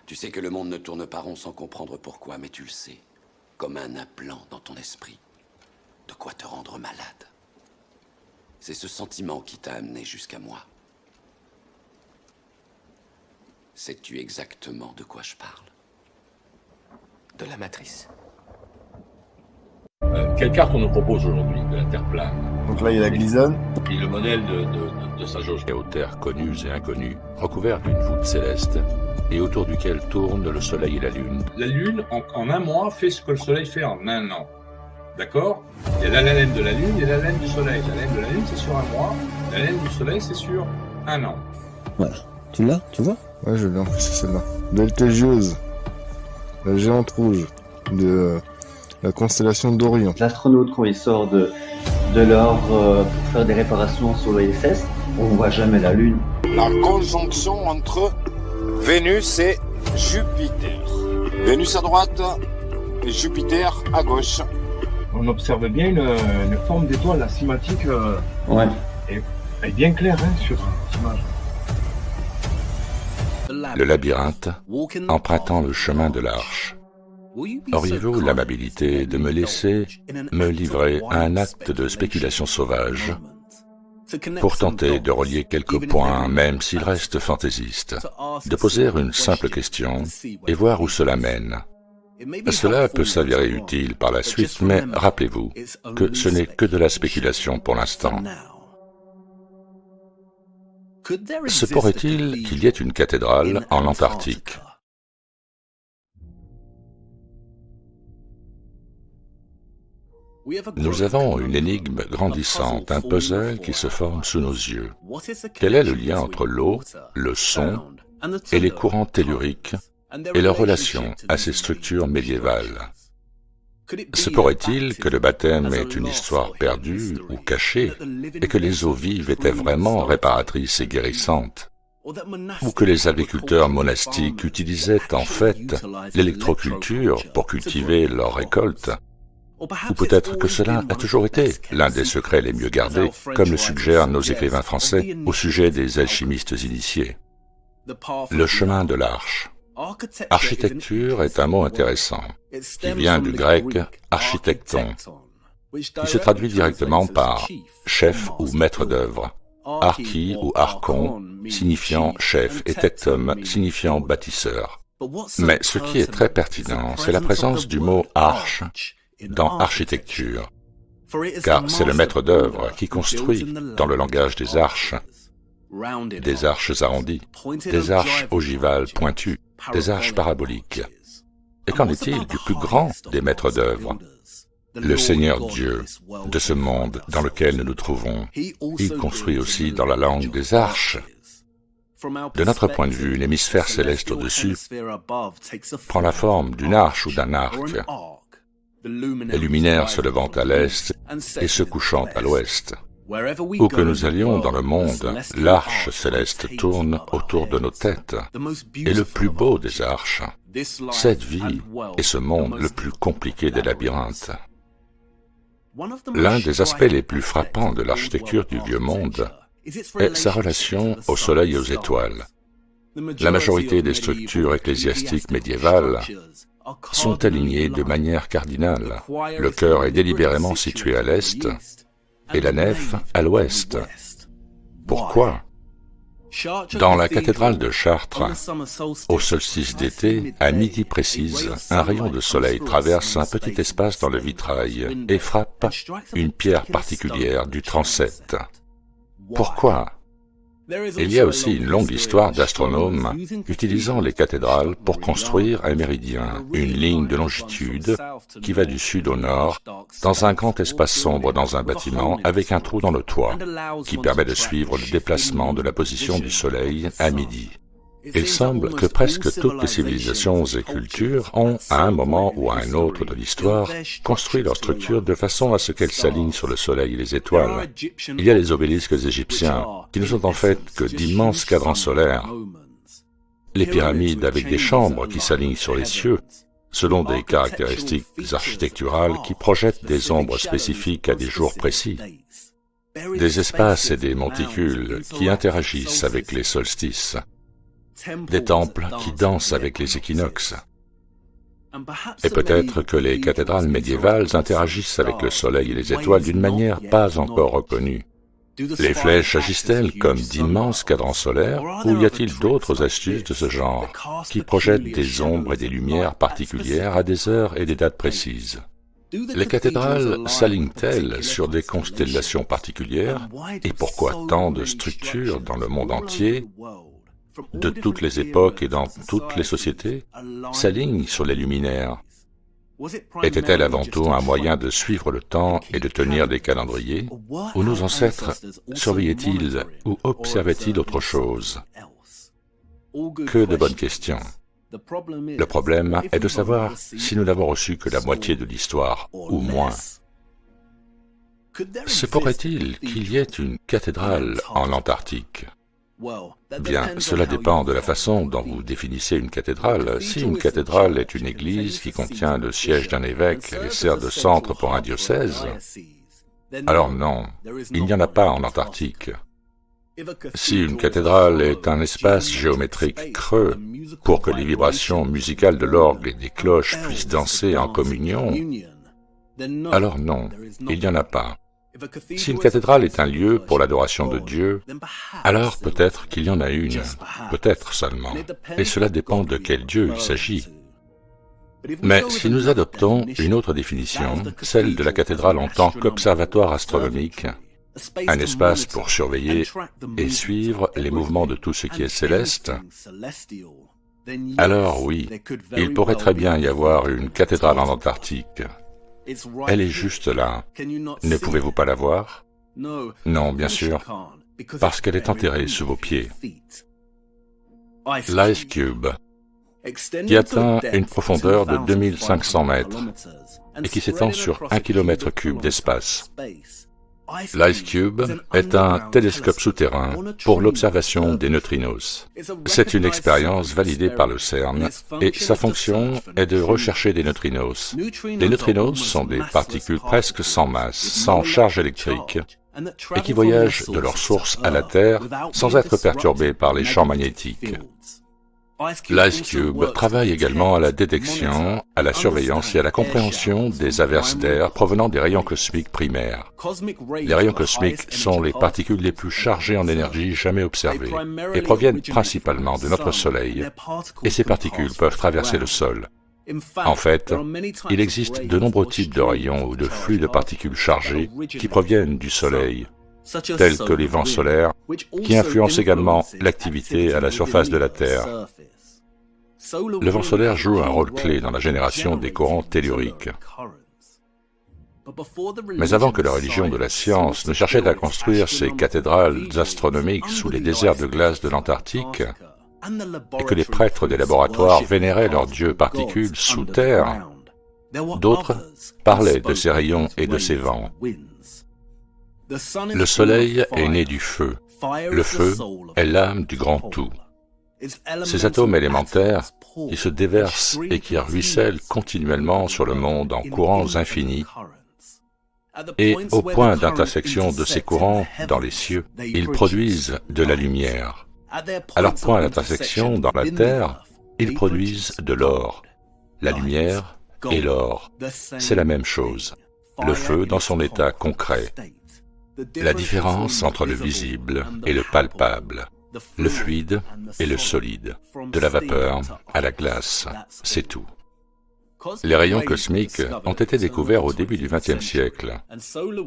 Tu sais que le monde ne tourne pas rond sans comprendre pourquoi, mais tu le sais. Comme un implant dans ton esprit. De quoi te rendre malade. C'est ce sentiment qui t'a amené jusqu'à moi. Sais-tu exactement de quoi je parle? De la matrice. Quelle carte on nous propose aujourd'hui de la Terre plane? Donc là, il y a la glisonne. Et le modèle de sa jauge. Aux terres connues et inconnues, recouvertes d'une voûte céleste, et autour duquel tournent le Soleil et la Lune. La Lune, en un mois, fait ce que le Soleil fait en un an. D'accord? Il y a la laine de la Lune et la laine du Soleil. La laine de la Lune, c'est sur un mois. La laine du Soleil, c'est sur un an. Voilà. Tu l'as, tu vois? Ouais, je l'ai, c'est celle-là. Betelgeuse, la géante rouge de la constellation d'Orion. L'astronaute, quand il sort de l'or pour faire des réparations sur l'ISS, on ne voit jamais la Lune. La conjonction entre Vénus et Jupiter. Vénus à droite et Jupiter à gauche. On observe bien une forme d'étoile, la cinématique Ouais. est bien claire sur cette image. Le labyrinthe, empruntant le chemin de l'Arche. Auriez-vous l'amabilité de me laisser me livrer à un acte de spéculation sauvage pour tenter de relier quelques points, même s'ils restent fantaisistes, de poser une simple question et voir où cela mène. Cela peut s'avérer utile par la suite, mais rappelez-vous que ce n'est que de la spéculation pour l'instant. Se pourrait-il qu'il y ait une cathédrale en Antarctique? Nous avons une énigme grandissante, un puzzle qui se forme sous nos yeux. Quel est le lien entre l'eau, le son et les courants telluriques et leur relation à ces structures médiévales? Se pourrait-il que le baptême est une histoire perdue ou cachée et que les eaux vives étaient vraiment réparatrices et guérissantes? Ou que les agriculteurs monastiques utilisaient en fait l'électroculture pour cultiver leurs récoltes? Ou peut-être que cela a toujours été l'un des secrets les mieux gardés, comme le suggèrent nos écrivains français au sujet des alchimistes initiés. Le chemin de l'Arche. Architecture est un mot intéressant, qui vient du grec architecton, qui se traduit directement par chef ou maître d'œuvre, archi ou archon signifiant chef et tectum signifiant bâtisseur. Mais ce qui est très pertinent, c'est la présence du mot arche dans architecture, car c'est le maître d'œuvre qui construit, dans le langage des arches arrondies, des arches ogivales pointues, des arches paraboliques. Et qu'en est-il du plus grand des maîtres d'œuvre, le Seigneur Dieu de ce monde dans lequel nous nous trouvons? Il construit aussi dans la langue des arches. De notre point de vue, l'hémisphère céleste au-dessus prend la forme d'une arche ou d'un arc, les luminaires se levant à l'est et se couchant à l'ouest. Où que nous allions dans le monde, l'arche céleste tourne autour de nos têtes. Et le plus beau des arches, cette vie est ce monde le plus compliqué des labyrinthes. L'un des aspects les plus frappants de l'architecture du vieux monde est sa relation au soleil et aux étoiles. La majorité des structures ecclésiastiques médiévales sont alignées de manière cardinale. Le chœur est délibérément situé à l'est et la nef à l'ouest. Pourquoi? Dans la cathédrale de Chartres, au solstice d'été, à midi précise, un rayon de soleil traverse un petit espace dans le vitrail et frappe une pierre particulière du transept. Pourquoi? Il y a aussi une longue histoire d'astronomes utilisant les cathédrales pour construire un méridien, une ligne de longitude qui va du sud au nord, dans un grand espace sombre dans un bâtiment avec un trou dans le toit, qui permet de suivre le déplacement de la position du soleil à midi. Il semble que presque toutes les civilisations et cultures ont, à un moment ou à un autre de l'histoire, construit leur structure de façon à ce qu'elles s'alignent sur le soleil et les étoiles. Il y a les obélisques égyptiens, qui ne sont en fait que d'immenses cadrans solaires. Les pyramides avec des chambres qui s'alignent sur les cieux, selon des caractéristiques architecturales qui projettent des ombres spécifiques à des jours précis. Des espaces et des monticules qui interagissent avec les solstices. des temples qui dansent avec les équinoxes. Et peut-être que les cathédrales médiévales interagissent avec le soleil et les étoiles d'une manière pas encore reconnue. Les flèches agissent-elles comme d'immenses cadrans solaires, ou y a-t-il d'autres astuces de ce genre, qui projettent des ombres et des lumières particulières à des heures et des dates précises? Les cathédrales s'alignent-elles sur des constellations particulières, et pourquoi tant de structures dans le monde entier, de toutes les époques et dans toutes les sociétés, s'alignent sur les luminaires? Était-elle avant tout un moyen de suivre le temps et de tenir des calendriers, ou nos ancêtres surveillaient-ils ou observaient-ils autre chose? Que de bonnes questions. Le problème est de savoir si nous n'avons reçu que la moitié de l'histoire, ou moins. Se pourrait-il qu'il y ait une cathédrale en Antarctique? Bien, cela dépend de la façon dont vous définissez une cathédrale. Si une cathédrale est une église qui contient le siège d'un évêque et sert de centre pour un diocèse, alors non, il n'y en a pas en Antarctique. Si une cathédrale est un espace géométrique creux pour que les vibrations musicales de l'orgue et des cloches puissent danser en communion, alors non, il n'y en a pas. Si une cathédrale est un lieu pour l'adoration de Dieu, alors peut-être qu'il y en a une, peut-être seulement, et cela dépend de quel Dieu il s'agit. Mais si nous adoptons une autre définition, celle de la cathédrale en tant qu'observatoire astronomique, un espace pour surveiller et suivre les mouvements de tout ce qui est céleste, alors oui, il pourrait très bien y avoir une cathédrale en Antarctique. Elle est juste là. Ne pouvez-vous pas la voir? Non, bien sûr, parce qu'elle est enterrée sous vos pieds. L'Ice Cube, qui atteint une profondeur de 2500 mètres et qui s'étend sur 1 km3 d'espace. L'Ice Cube est un télescope souterrain pour l'observation des neutrinos. C'est une expérience validée par le CERN et sa fonction est de rechercher des neutrinos. Les neutrinos sont des particules presque sans masse, sans charge électrique, et qui voyagent de leur source à la Terre sans être perturbés par les champs magnétiques. L'Ice Cube travaille également à la détection, à la surveillance et à la compréhension des averses d'air provenant des rayons cosmiques primaires. Les rayons cosmiques sont les particules les plus chargées en énergie jamais observées et proviennent principalement de notre Soleil, et ces particules peuvent traverser le sol. En fait, il existe de nombreux types de rayons ou de flux de particules chargées qui proviennent du Soleil, tels que les vents solaires, qui influencent également l'activité à la surface de la Terre. Le vent solaire joue un rôle clé dans la génération des courants telluriques. Mais avant que la religion de la science ne cherchait à construire ces cathédrales astronomiques sous les déserts de glace de l'Antarctique, et que les prêtres des laboratoires vénéraient leurs dieux particules sous terre, d'autres parlaient de ces rayons et de ces vents. Le Soleil est né du feu. Le feu est l'âme du grand tout. Ces atomes élémentaires qui se déversent et qui ruissellent continuellement sur le monde en courants infinis, et au point d'intersection de ces courants dans les cieux, ils produisent de la lumière. À leur point d'intersection dans la Terre, ils produisent de l'or. La lumière et l'or, c'est la même chose. Le feu dans son état concret. La différence entre le visible et le palpable, le fluide et le solide, de la vapeur à la glace, c'est tout. Les rayons cosmiques ont été découverts au début du XXe siècle,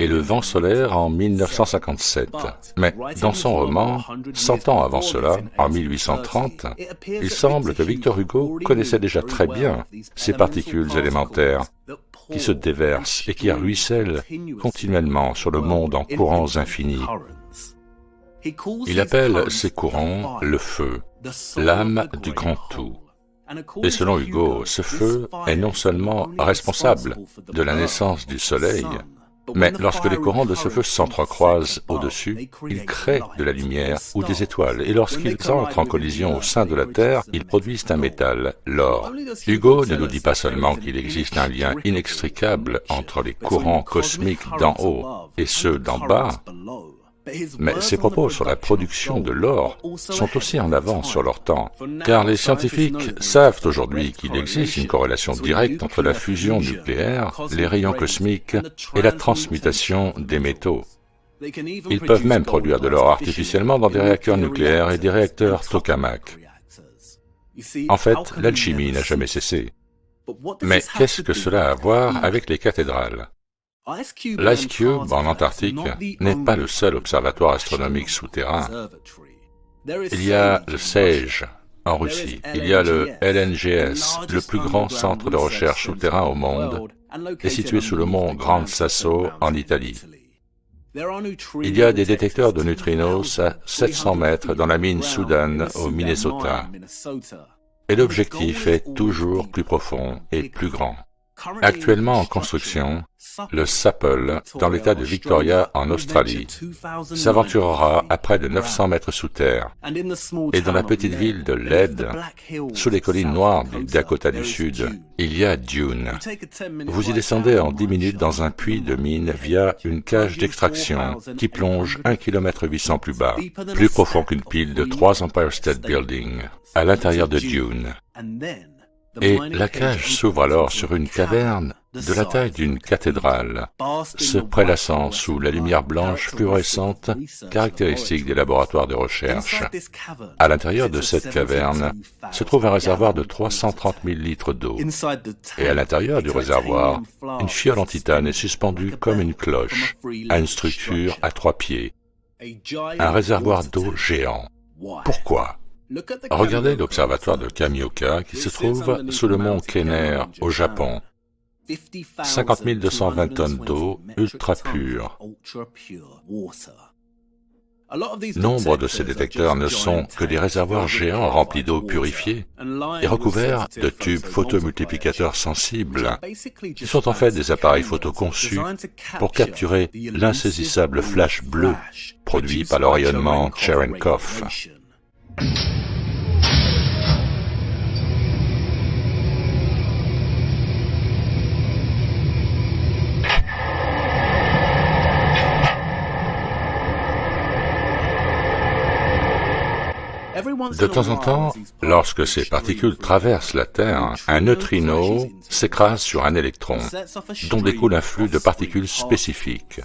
et le vent solaire en 1957. Mais dans son roman, 100 ans avant cela, en 1830, il semble que Victor Hugo connaissait déjà très bien ces particules élémentaires qui se déversent et qui ruissellent continuellement sur le monde en courants infinis. Il appelle ces courants le feu, l'âme du grand tout. Et selon Hugo, ce feu est non seulement responsable de la naissance du Soleil, mais lorsque les courants de ce feu s'entrecroisent au-dessus, ils créent de la lumière ou des étoiles, et lorsqu'ils entrent en collision au sein de la Terre, ils produisent un métal, l'or. Hugo ne nous dit pas seulement qu'il existe un lien inextricable entre les courants cosmiques d'en haut et ceux d'en bas, Mais ses propos sur la production de l'or sont aussi en avance sur leur temps, car les scientifiques savent aujourd'hui qu'il existe une corrélation directe entre la fusion nucléaire, les rayons cosmiques et la transmutation des métaux. Ils peuvent même produire de l'or artificiellement dans des réacteurs nucléaires et des réacteurs tokamak. En fait, l'alchimie n'a jamais cessé. Mais qu'est-ce que cela a à voir avec les cathédrales ? L'Ice Cube, en Antarctique, n'est pas le seul observatoire astronomique souterrain. Il y a le SAGE, en Russie. Il y a le LNGS, le plus grand centre de recherche souterrain au monde, est situé sous le mont Gran Sasso, en Italie. Il y a des détecteurs de neutrinos à 700 mètres dans la mine Soudan, au Minnesota. Et l'objectif est toujours plus profond et plus grand. Actuellement en construction, le SAPPLE, dans l'état de Victoria en Australie, s'aventurera à près de 900 mètres sous terre. Et dans la petite ville de Lead, sous les collines noires du Dakota du Sud, il y a Dune. Vous y descendez en 10 minutes dans un puits de mine via une cage d'extraction qui plonge 1,8 km plus bas, plus profond qu'une pile de 3 Empire State Building, à l'intérieur de Dune. Et la cage s'ouvre alors sur une caverne de la taille d'une cathédrale, se prélassant sous la lumière blanche fluorescente caractéristique des laboratoires de recherche. À l'intérieur de cette caverne se trouve un réservoir de 330 000 litres d'eau. Et à l'intérieur du réservoir, une fiole en titane est suspendue comme une cloche à une structure à 3 pieds. Un réservoir d'eau géant. Pourquoi ? Regardez l'observatoire de Kamioka qui se trouve sous le mont Kenner au Japon. 50 220 tonnes d'eau ultra pure. Nombre de ces détecteurs ne sont que des réservoirs géants remplis d'eau purifiée et recouverts de tubes photomultiplicateurs sensibles, qui sont en fait des appareils photo conçus pour capturer l'insaisissable flash bleu produit par le rayonnement Cherenkov. De temps en temps, lorsque ces particules traversent la Terre, un neutrino s'écrase sur un électron, dont découle un flux de particules spécifiques.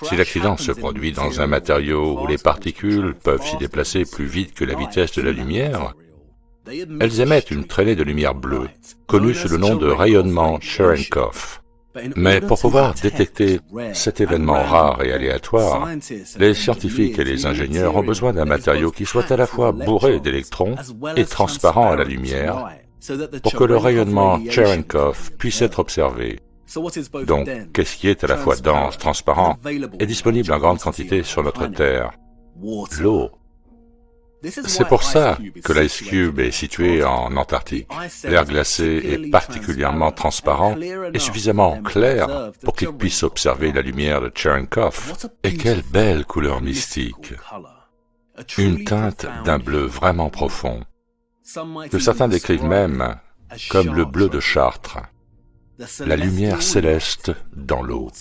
Si l'accident se produit dans un matériau où les particules peuvent s'y déplacer plus vite que la vitesse de la lumière, elles émettent une traînée de lumière bleue, connue sous le nom de rayonnement Cherenkov. Mais pour pouvoir détecter cet événement rare et aléatoire, les scientifiques et les ingénieurs ont besoin d'un matériau qui soit à la fois bourré d'électrons et transparent à la lumière, pour que le rayonnement Cherenkov puisse être observé. Donc, qu'est-ce qui est à la fois dense, transparent et disponible en grande quantité sur notre Terre? L'eau. C'est pour ça que l'Ice Cube est situé en Antarctique. L'air glacé est particulièrement transparent et suffisamment clair pour qu'il puisse observer la lumière de Cherenkov. Et quelle belle couleur mystique! Une teinte d'un bleu vraiment profond, que certains décrivent même comme le bleu de Chartres. La lumière céleste dans l'eau.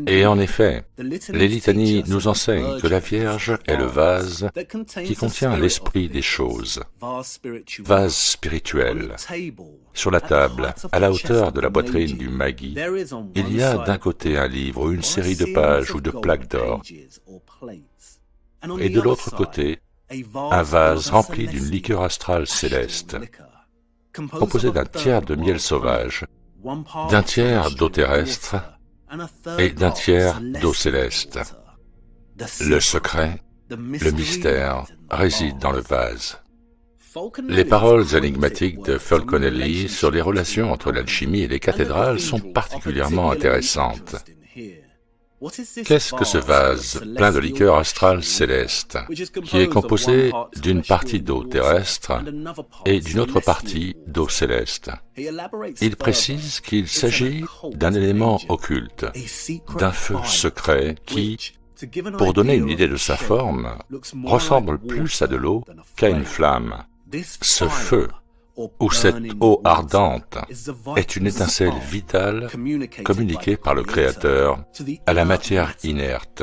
Et en effet, les litanies nous enseignent que la Vierge est le vase qui contient l'esprit des choses, vase spirituel. Sur la table, à la hauteur de la poitrine du Magi, il y a d'un côté un livre ou une série de pages ou de plaques d'or, et de l'autre côté, un vase rempli d'une liqueur astrale céleste, composé d'un tiers de miel sauvage, d'un tiers d'eau terrestre et d'un tiers d'eau céleste. Le secret, le mystère, réside dans le vase. Les paroles énigmatiques de Falconelli sur les relations entre l'alchimie et les cathédrales sont particulièrement intéressantes. Qu'est-ce que ce vase plein de liqueur astrale céleste, qui est composé d'une partie d'eau terrestre et d'une autre partie d'eau céleste? Il précise qu'il s'agit d'un élément occulte, d'un feu secret qui, pour donner une idée de sa forme, ressemble plus à de l'eau qu'à une flamme. Ce feu où cette eau ardente est une étincelle vitale communiquée par le Créateur à la matière inerte.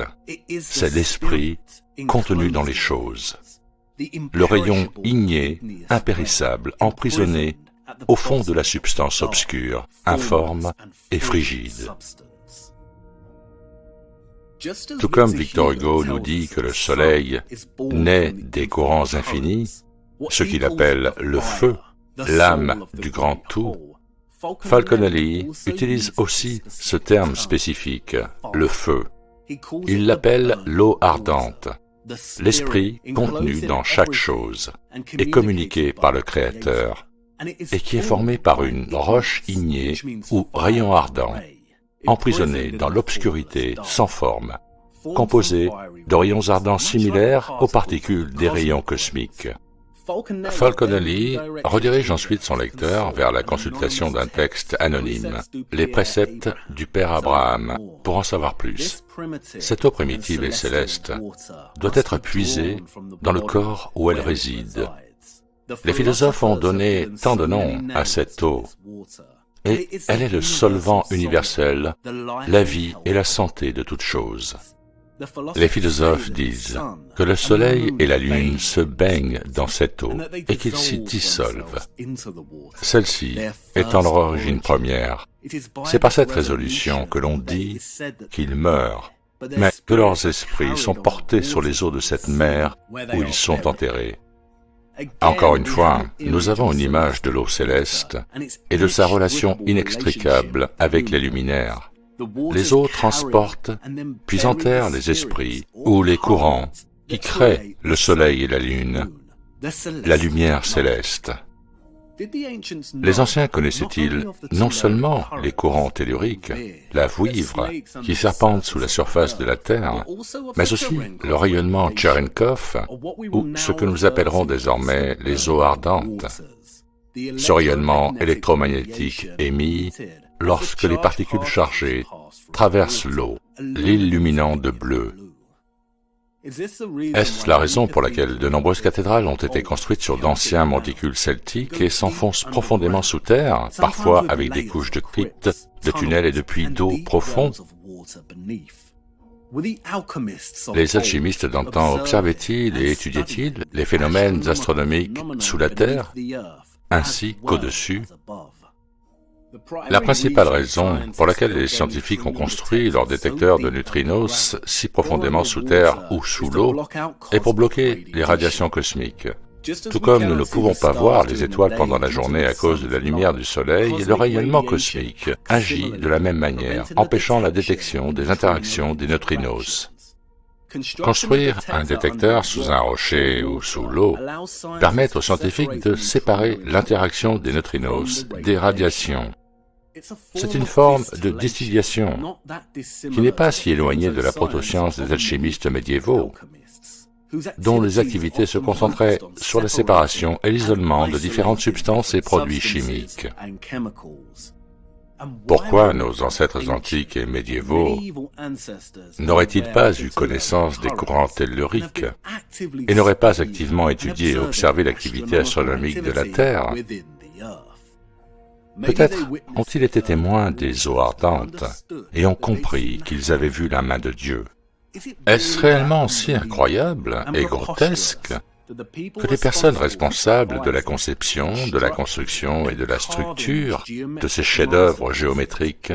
C'est l'esprit contenu dans les choses. Le rayon igné, impérissable, emprisonné au fond de la substance obscure, informe et frigide. Tout comme Victor Hugo nous dit que le soleil naît des courants infinis, ce qu'il appelle le feu, l'âme du grand tout, Falconelli utilise aussi ce terme spécifique, le feu. Il l'appelle l'eau ardente, l'esprit contenu dans chaque chose et communiqué par le Créateur, et qui est formé par une roche ignée ou rayon ardent, emprisonné dans l'obscurité sans forme, composé de rayons ardents similaires aux particules des rayons cosmiques. Falconelli redirige ensuite son lecteur vers la consultation d'un texte anonyme, les préceptes du Père Abraham, pour en savoir plus. Cette eau primitive et céleste doit être puisée dans le corps où elle réside. Les philosophes ont donné tant de noms à cette eau, et elle est le solvant universel, la vie et la santé de toute chose. Les philosophes disent que le soleil et la lune se baignent dans cette eau et qu'ils s'y dissolvent. Celle-ci étant leur origine première, c'est par cette résolution que l'on dit qu'ils meurent, mais que leurs esprits sont portés sur les eaux de cette mer où ils sont enterrés. Encore une fois, nous avons une image de l'eau céleste et de sa relation inextricable avec les luminaires. Les eaux transportent, puis enterrent les esprits ou les courants qui créent le soleil et la lune, la lumière céleste. Les anciens connaissaient-ils non seulement les courants telluriques, la vouivre qui serpente sous la surface de la Terre, mais aussi le rayonnement Cherenkov, ou ce que nous appellerons désormais les eaux ardentes. Ce rayonnement électromagnétique émis lorsque les particules chargées traversent l'eau, l'illuminant de bleu. Est-ce la raison pour laquelle de nombreuses cathédrales ont été construites sur d'anciens monticules celtiques et s'enfoncent profondément sous terre, parfois avec des couches de cryptes, de tunnels et de puits d'eau profonds? Les alchimistes d'antan observaient-ils et étudiaient-ils les phénomènes astronomiques sous la terre, ainsi qu'au-dessus? La principale raison pour laquelle les scientifiques ont construit leurs détecteurs de neutrinos si profondément sous terre ou sous l'eau est pour bloquer les radiations cosmiques. Tout comme nous ne pouvons pas voir les étoiles pendant la journée à cause de la lumière du soleil, le rayonnement cosmique agit de la même manière, empêchant la détection des interactions des neutrinos. Construire un détecteur sous un rocher ou sous l'eau permet aux scientifiques de séparer l'interaction des neutrinos des radiations. C'est une forme de distillation qui n'est pas si éloignée de la protoscience des alchimistes médiévaux, dont les activités se concentraient sur la séparation et l'isolement de différentes substances et produits chimiques. Pourquoi nos ancêtres antiques et médiévaux n'auraient-ils pas eu connaissance des courants telluriques et n'auraient pas activement étudié et observé l'activité astronomique de la Terre? Peut-être ont-ils été témoins des eaux ardentes et ont compris qu'ils avaient vu la main de Dieu. Est-ce réellement si incroyable et grotesque que les personnes responsables de la conception, de la construction et de la structure de ces chefs-d'œuvre géométriques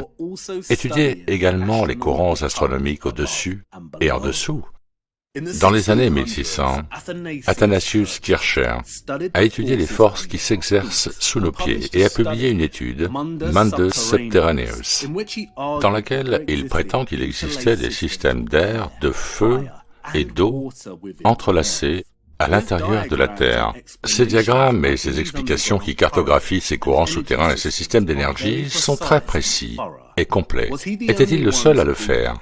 étudiaient également les courants astronomiques au-dessus et en dessous? Dans les années 1600, Athanasius Kircher a étudié les forces qui s'exercent sous nos pieds et a publié une étude, Mundus Subterraneus, dans laquelle il prétend qu'il existait des systèmes d'air, de feu et d'eau entrelacés à l'intérieur de la Terre. Ces diagrammes et ces explications qui cartographient ces courants souterrains et ces systèmes d'énergie sont très précis et complets. Était-il le seul à le faire?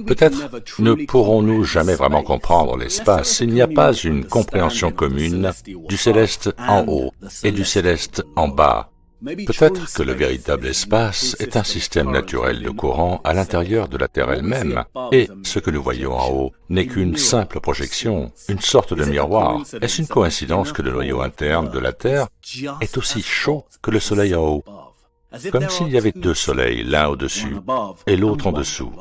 Peut-être ne pourrons-nous jamais vraiment comprendre l'espace s'il n'y a pas une compréhension commune du céleste en haut et du céleste en bas, Peut-être que le véritable espace est un système naturel de courant à l'intérieur de la Terre elle-même, et ce que nous voyons en haut n'est qu'une simple projection, une sorte de miroir. Est-ce une coïncidence que le noyau interne de la Terre est aussi chaud que le Soleil en haut, comme s'il y avait deux soleils, l'un au-dessus et l'autre en dessous?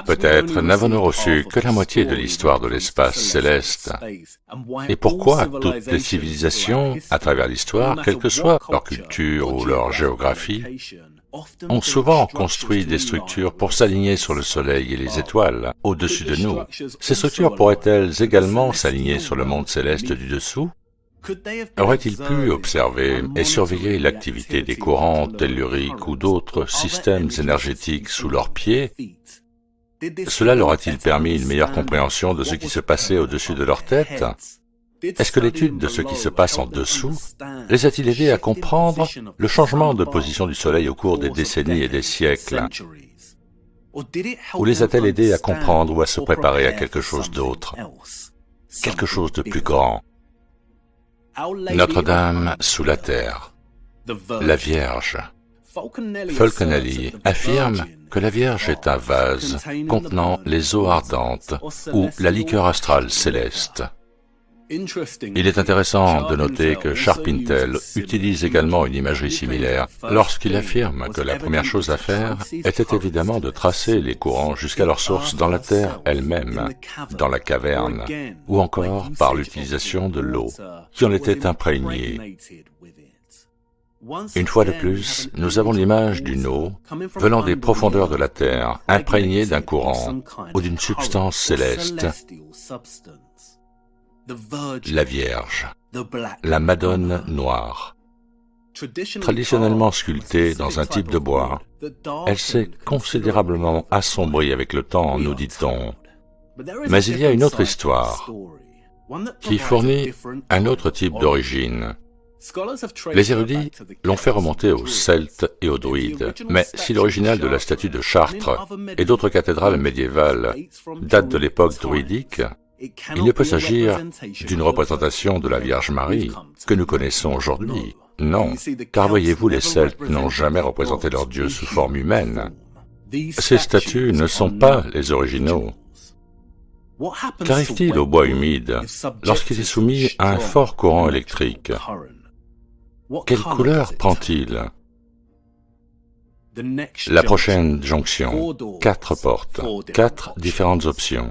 Peut-être n'avons-nous reçu que la moitié de l'histoire de l'espace céleste. Et pourquoi toutes les civilisations, à travers l'histoire, quelle que soit leur culture ou leur géographie, ont souvent construit des structures pour s'aligner sur le Soleil et les étoiles au-dessus de nous? Ces structures pourraient-elles également s'aligner sur le monde céleste du dessous? Aurait-il pu observer et surveiller l'activité des courants telluriques ou d'autres systèmes énergétiques sous leurs pieds? Cela leur a-t-il permis une meilleure compréhension de ce qui se passait au-dessus de leur tête? Est-ce que l'étude de ce qui se passe en dessous les a-t-il aidés à comprendre le changement de position du Soleil au cours des décennies et des siècles? Ou les a-t-elle aidés à comprendre ou à se préparer à quelque chose d'autre, quelque chose de plus grand? Notre-Dame sous la terre, la Vierge. Falconelli affirme que la Vierge est un vase contenant les eaux ardentes ou la liqueur astrale céleste. Il est intéressant de noter que Sharp-Intel utilise également une imagerie similaire lorsqu'il affirme que la première chose à faire était évidemment de tracer les courants jusqu'à leur source dans la Terre elle-même, dans la caverne, ou encore par l'utilisation de l'eau, qui en était imprégnée. Une fois de plus, nous avons l'image d'une eau venant des profondeurs de la Terre, imprégnée d'un courant ou d'une substance céleste. La Vierge, la Madone noire. Traditionnellement sculptée dans un type de bois, elle s'est considérablement assombrie avec le temps, nous dit-on. Mais il y a une autre histoire qui fournit un autre type d'origine. Les érudits l'ont fait remonter aux Celtes et aux Druides, mais si l'original de la statue de Chartres et d'autres cathédrales médiévales date de l'époque druidique, il ne peut s'agir d'une représentation de la Vierge Marie que nous connaissons aujourd'hui. Non, car voyez-vous, les Celtes n'ont jamais représenté leur Dieu sous forme humaine. Ces statues ne sont pas les originaux. Qu'arrive-t-il au bois humide lorsqu'il est soumis à un fort courant électrique? Quelle couleur prend-il? La prochaine jonction, 4 portes, 4 différentes options.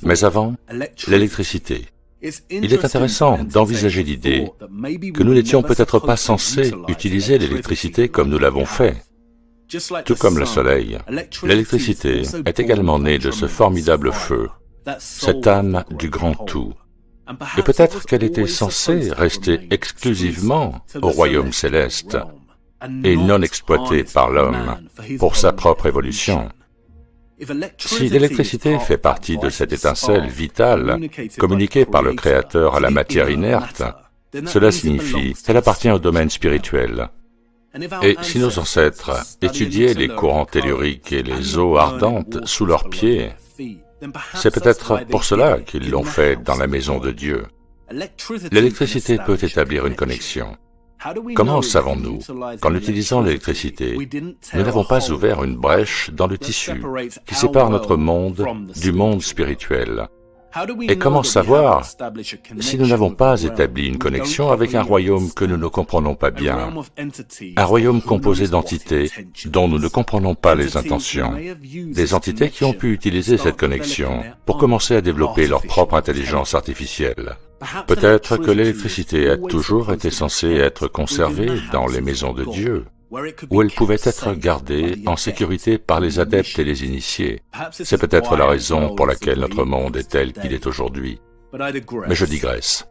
Mais avant, l'électricité. Il est intéressant d'envisager l'idée que nous n'étions peut-être pas censés utiliser l'électricité comme nous l'avons fait. Tout comme le Soleil, l'électricité est également née de ce formidable feu, cette âme du grand tout. Et peut-être qu'elle était censée rester exclusivement au royaume céleste et non exploitée par l'homme pour sa propre évolution. Si l'électricité fait partie de cette étincelle vitale communiquée par le Créateur à la matière inerte, cela signifie qu'elle appartient au domaine spirituel. Et si nos ancêtres étudiaient les courants telluriques et les eaux ardentes sous leurs pieds, c'est peut-être pour cela qu'ils l'ont fait dans la maison de Dieu. L'électricité peut établir une connexion. Comment savons-nous qu'en utilisant l'électricité, nous n'avons pas ouvert une brèche dans le tissu qui sépare notre monde du monde spirituel? Et comment savoir si nous n'avons pas établi une connexion avec un royaume que nous ne comprenons pas bien, un royaume composé d'entités dont nous ne comprenons pas les intentions, des entités qui ont pu utiliser cette connexion pour commencer à développer leur propre intelligence artificielle? Peut-être que l'électricité a toujours été censée être conservée dans les maisons de Dieu, où elle pouvait être gardée en sécurité par les adeptes et les initiés. C'est peut-être la raison pour laquelle notre monde est tel qu'il est aujourd'hui. Mais je digresse.